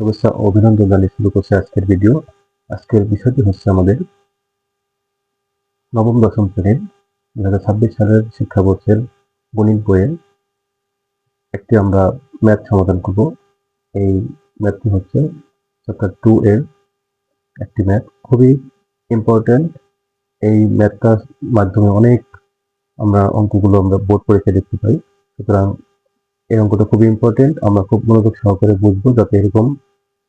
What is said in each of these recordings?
শুভেচ্ছা ও অভিনন্দন জানিয়ে শুরু করছে আজকের ভিডিও। আজকের বিষয়টি হচ্ছে আমাদের নবম দশম শ্রেণীর 2026 সালের শিক্ষাবর্ষের গণিত বইয়ে একটি আমরা ম্যাথ সমাধান করব। এই ম্যাথটি হচ্ছে চ্যাপ্টার 2 এর একটি ম্যাথ, খুবই ইম্পর্টেন্ট। এই ম্যাথটার মাধ্যমে অনেক অঙ্কগুলো আমরা বোর্ড পরীক্ষায় দেখতে পাই। সুতরাং এই অঙ্কটা খুবই ইম্পর্টেন্ট, আমরা খুব মনোযোগ সহকারে বুঝবো, যাতে এরকম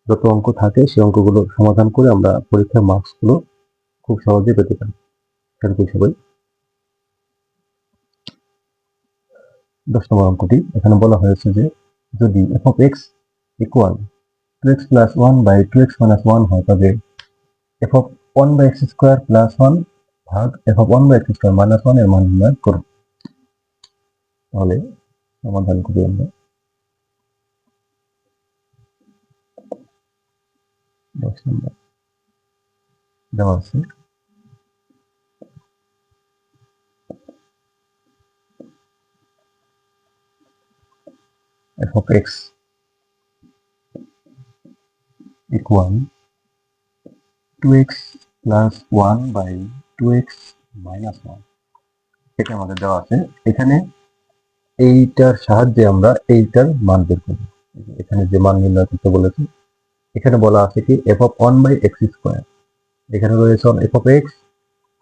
যত অঙ্ক থাকে সেই অঙ্কগুলো সমাধান করে আমরা পরীক্ষার মার্কসগুলো খুব সহজে পেতে পারি। খেয়াল করি সবাই। 10 নম্বর অঙ্কটি এখানে বলা হয়েছে যে যদি f of x equal 2x plus 1 by 2x minus 1 হয়, তবে f of 1 by x square plus 1 ভাগ f of 1 by x square minus 1 এর মান নির্ণয় করুন। তাহলে সমাধান করি আমরা। 10 নম্বর দেওয়া আছে f of x equal 2x plus 1 by 2x minus 1, এটা আমাদের দেওয়া আছে। এখানে এইটার সাহায্যে আমরা এইটার মান বের করব। এখানে যে মান নির্ণয় করতে বলেছে, এখানে বলা আছে কি f of 1 by x square, এখানে রয়েছে f of x,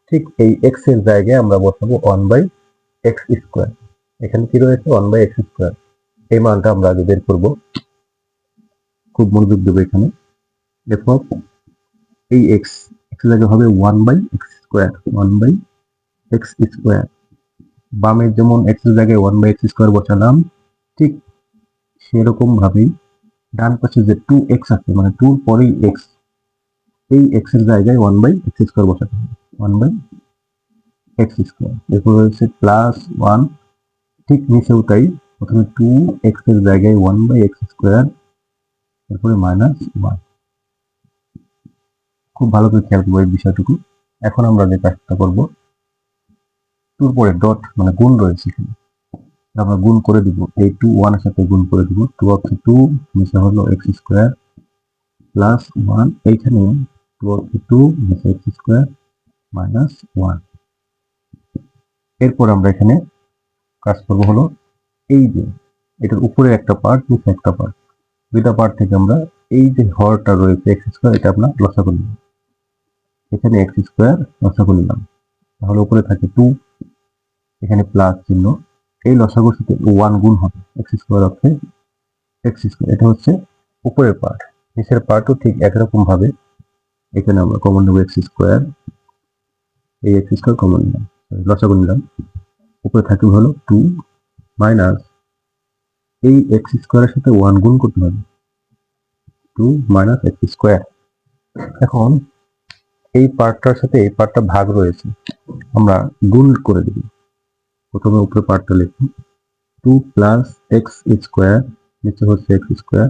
ঠিক এই x এর জায়গায় আমরা বসাবো 1 by x square। এখানে কি রয়েছে 1 by x square, এই মানটা আমরা আগে বের করব। খুব মনোযোগ দেবো এখানে। f of এই x এর জায়গায় হবে 1 by x square, 1 by x square। বামের যেমন x এর জায়গায় 1 by x square বসালাম, ঠিক সেরকম ভাবেই ডান পাশে যে 2x আছে, মানে 2 এর পরেই x, এই x এর জায়গায় 1 by x square বসাতে হবে, 1 by x square। এরপর রয়েছে প্লাস 1, ঠিক নিচেও তাই, প্রথমে 2x এর জায়গায় 1 by x square, এরপরে মাইনাস 1। খুব ভালো করে খেয়াল করবো এই বিষয়টুকু। এখন আমরা যে কাজটা করবো, 2 এর পরে ডট মানে গুণ রয়েছে এখানে, আমরা গুণ করে দিব, এই 2 1 এর সাথে গুণ করে দিব। 2 অফ 2 নিচে হলো x স্কয়ার প্লাস 1, এইখানে 2 অফ 2 নিচে x স্কয়ার মাইনাস 1। এরপর আমরা এখানে কাজ করবো হলো এই যে এটার উপরে একটা পার্ট, নিচে একটা পার্ট, দুইটা পার্ট থেকে আমরা এই যে হরটা রয়েছে x স্কয়ার, এটা আমরা লসাগু নিলাম। এখানে x স্কয়ার লসাগু নিলাম, তাহলে উপরে থাকে 2, এখানে প্লাস চিহ্ন, এই লসাগুর সাথে 1 গুণ হবে, x স্কয়ার অফে x স্কয়ার। এটা হচ্ছে উপরের পার্ট। নিচের পার্টও ঠিক একরকম ভাবে এখানে আমরা কমন নেব x স্কয়ার, এই x স্কয়ার কমন নিলাম, লসাগু নিলাম। উপরে থাকবে হলো 2 মাইনাস এই x স্কয়ারের সাথে 1 গুণ করতে হবে, 2 মাইনাস x স্কয়ার। এখন এই পার্টটার সাথে এই পার্টটা ভাগ রয়েছে, আমরা গুণ করে দেব। প্রথমে উপরে পার্টটা লিখব, 2 প্লাস x স্কয়ার, নিচে হচ্ছে x স্কয়ার,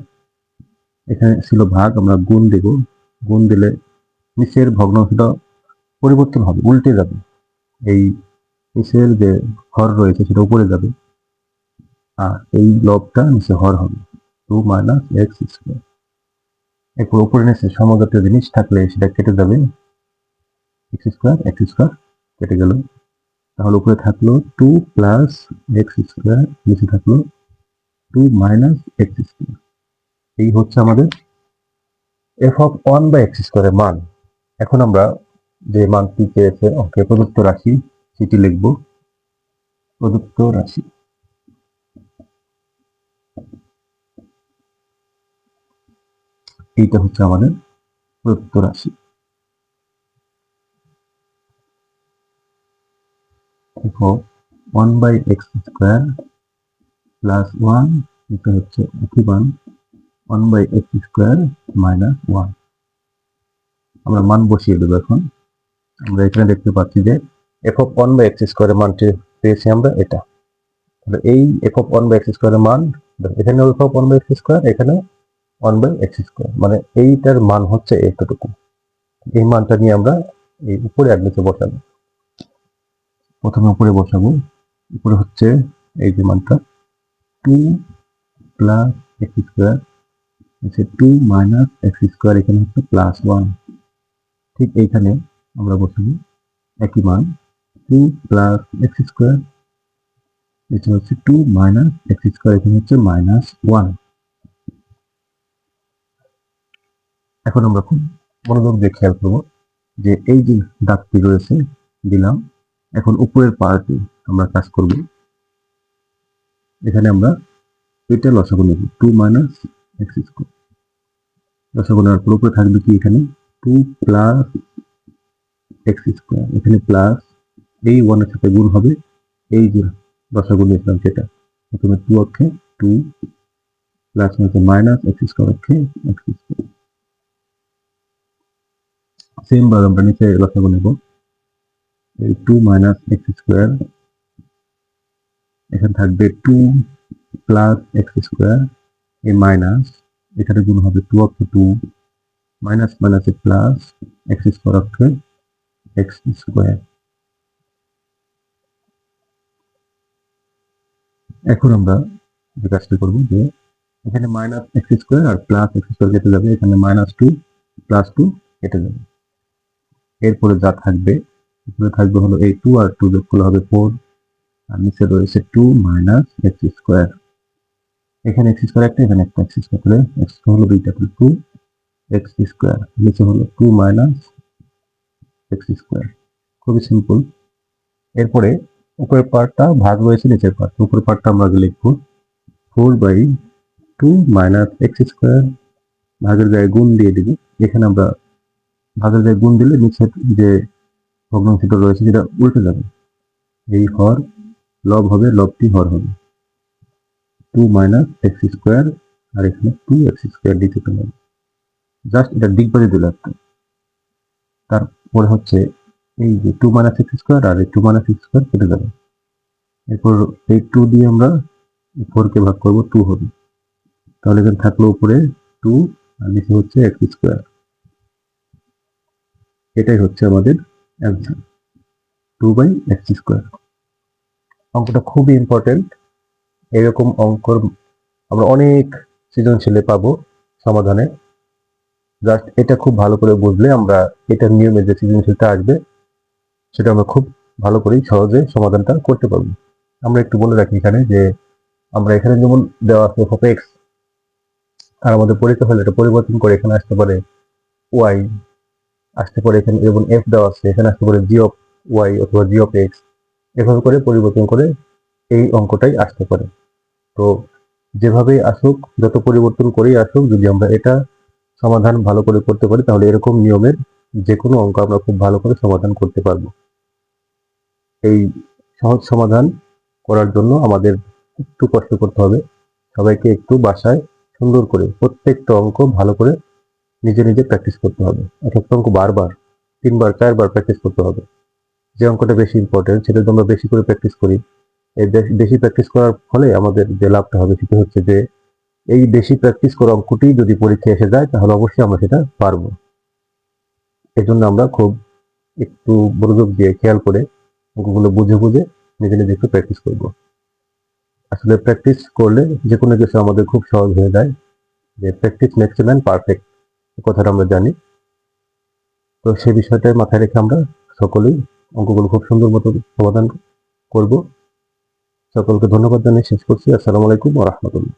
এখানে ছিল ভাগ, আমরা গুণ দেব। গুণ দিলে নিচের ভগ্নাংশটা পরিবর্তন হবে, উল্টে যাবে। এই নিচের যে হর রয়েছে সেটা উপরে যাবে, আর এই লবটা নিচে হর হবে, 2 মাইনাস x স্কয়ার। এরপর উপরে নিচে সমজাতীয় জিনিস থাকলে সেটা কেটে যাবে, x স্কয়ার কেটে গেল। তাহলে উপরে থাকলো 2 প্লাস x স্কয়ার, নিচে থাকলো 2 মাইনাস x স্কয়ার। এই হচ্ছে আমাদের f of 1 by x স্কয়ারের মান। এখন আমরা যে মানটি পেয়েছে অঙ্কে প্রদত্ত রাশি, সেটি লিখব। প্রদত্ত রাশি, এইটা হচ্ছে আমাদের প্রদত্ত রাশি। দেখো 1 by x স্কয়ার প্লাস 1, এটা হচ্ছে একই মান 1 by x স্কয়ার মাইনাস 1। আমরা মান বসিয়ে দেবো। এখন আমরা এখানে দেখতে পাচ্ছি যে f of 1 by x স্কয়ারের মানটি পেয়েছি আমরা এটা। তাহলে এই f of 1 by x স্কয়ারের মান, এখানে f of 1 by x square, এখানে 1 by x স্কয়ার, মানে এইটার মান হচ্ছে এতটুকু। এই মানটা নিয়ে আমরা এই উপরে আর নিচে বসাবো। প্রথমে উপরে বসাবো, উপরে হচ্ছে এই যে মানটা 2 plus x square two minus x square, এখানে হচ্ছে প্লাস ওয়ান। ঠিক এইখানে আমরা বসাবো একই মান, টু প্লাস এক্স স্কোয়ার, এটা হচ্ছে টু মাইনাস এক্স স্কোয়ার, এখানে হচ্ছে মাইনাস ওয়ান। এখন আমরা খুব মনোযোগ দিয়ে খেয়াল করবো যে এই যে দাগটি রয়েছে দিলাম, এখন উপরের পার্টে আমরা কাজ করব। এখানে আমরা এটা লসাগু নেব, টু মাইনাস এক্স স্কোয়ার। লসাগু নেওয়ার পর উপরে থাকবে কি, এখানে টু প্লাস এক্স স্কোয়ার, এখানে প্লাস, এই ওয়ানের সাথে গুণ হবে এই যে লসাগু নিয়েছিলাম সেটা, প্রথমে টু অক্ষে টু প্লাস হচ্ছে মাইনাস এক্স স্কোয়ার অক্ষে এক্স স্কোয়ার। সেম ভাবে আমরা নিচে লসাগু নেব, এই টু মাইনাস এক্স স্কোয়ার, এখানে থাকবে টু প্লাস এক্স স্কোয়ার, এই মাইনাস, এখানে গুণ হবে টু অক্ষে টু মাইনাস মাইনাসে প্লাস এক্স স্কোয়ার অক্ষে এক্স স্কোয়ার। এখন আমরা যে কাজটি করবো যে এখানে মাইনাস এক্স স্কোয়ার আর প্লাস এক্স স্কোয়ার কেটে যাবে, এখানে মাইনাস টু প্লাস টু কেটে যাবে। এরপরে যা থাকবে, এখানে থাকবে হলো এই টু আর টু যোগ করলে হবে ফোর, আর নিচে রয়েছে টু মাইনাস এক্স স্কোয়ার, এখানে এক্স স্কোয়ার একটা, এখানে একটা এক্স স্কোয়ার, তাহলে এক্স হলো দুইটা, টু এক্স স্কোয়ার, নিচে হলো টু মাইনাস এক্স স্কোয়ার। খুবই সিম্পল। এরপরে উপরের পার্টটা ভাগ রয়েছে নিচের পার্ট, উপরের পার্টটা আমরা লিখবো four by two minus x square, ভাগের জায়গায় গুণ দিয়ে দিবি। এখানে আমরা ভাগের জায়গায় গুণ দিলে নিচের যে ভগ্নাংশটা রয়েছে যেটা উল্টে যাবে, এই হর লব হবে, লবটি হর হবে, টু মাইনাস এক্স স্কোয়ার, আর এখানে টু এক্স স্কোয়ার দিতে পেলাম, জাস্ট এটা দিক বাজে দিল একটা। তারপরে হচ্ছে এই যে টু মাইনাস এক্স স্কোয়ার আর এই টু মাইনাস এক্স স্কোয়ার কেটে যাবে, এরপর এই টু দিয়ে আমরা ফোরকে ভাগ করবো, টু হবে, তাহলে এখানে থাকলো উপরে টু আর নিচে হচ্ছে এক্স স্কোয়ার। এটাই হচ্ছে আমাদের answer, two by x square. অঙ্কটা খুবই ইম্পর্টেন্ট। এরকম অঙ্কর আমরা অনেক সৃজনশীলে পাবো সমাধানে, জাস্ট এটা খুব ভালো করে বুঝলে আমরা এটার নিয়মে যে সৃজনশীলটা আসবে সেটা আমরা খুব ভালো করেই সহজে সমাধানটা করতে পারবো। আমরা একটু বলে রাখি এখানে যে আমরা এখানে যেমন দেওয়া আছে এফ অফ এক্স, আর আমাদের পরীক্ষা হলে এটা পরিবর্তন করে এখানে আসতে পারে ওয়াই, আসতে পারে এখানে যেমন এফ দেওয়া আছে এখানে আসতে পারে জি অফ ওয়াই অথবা জি অফ এক্স, এভাবে করে পরিবর্তন করে এই অঙ্কটাই আসতে পারে। তো যেভাবেই আসুক, যত পরিবর্তন করেই আসুক, যদি আমরা এটা সমাধান ভালো করে করতে পারি তাহলে এরকম নিয়মের যে কোনো অঙ্ক আমরা খুব ভালো করে সমাধান করতে পারবো। এই সহজ সমাধান করার জন্য আমাদের একটু কষ্ট করতে হবে, সবাইকে একটু বাসায় সুন্দর করে প্রত্যেকটা অঙ্ক ভালো করে নিজে নিজে প্র্যাকটিস করতে হবে, এক একটা অঙ্ক বারবার 3 বার 4 বার প্র্যাকটিস করতে হবে। যে অঙ্কটা বেশি ইম্পর্টেন্ট সেটা যদি আমরা বেশি করে প্র্যাকটিস করি, এই বেশি প্র্যাকটিস করার ফলে আমাদের যে লাভটা হবে সেটা হচ্ছে যে এই বেশি প্র্যাকটিস করা অঙ্কটি যদি পরীক্ষায় এসে যায় তাহলে অবশ্যই আমরা সেটা পারবো। এজন্য আমরা খুব একটু মনোযোগ দিয়ে খেয়াল করে অঙ্কগুলো বুঝে বুঝে নিজে নিজে একটু প্র্যাকটিস করব। আসলে প্র্যাকটিস করলে যে কোনো কিছু আমাদের খুব সহজ হয়ে যায়, যে practice makes a man perfect, কথাটা আমরা জানি। তো সেই বিষয়টা মাথায় রেখে আমরা সকলেই অঙ্কগুলো খুব সুন্দর মতো সমাধান করব। সকলকে ধন্যবাদ জানিয়ে শেষ করছি। আসসালামু আলাইকুম ওয়া রাহমাতুল্লাহ।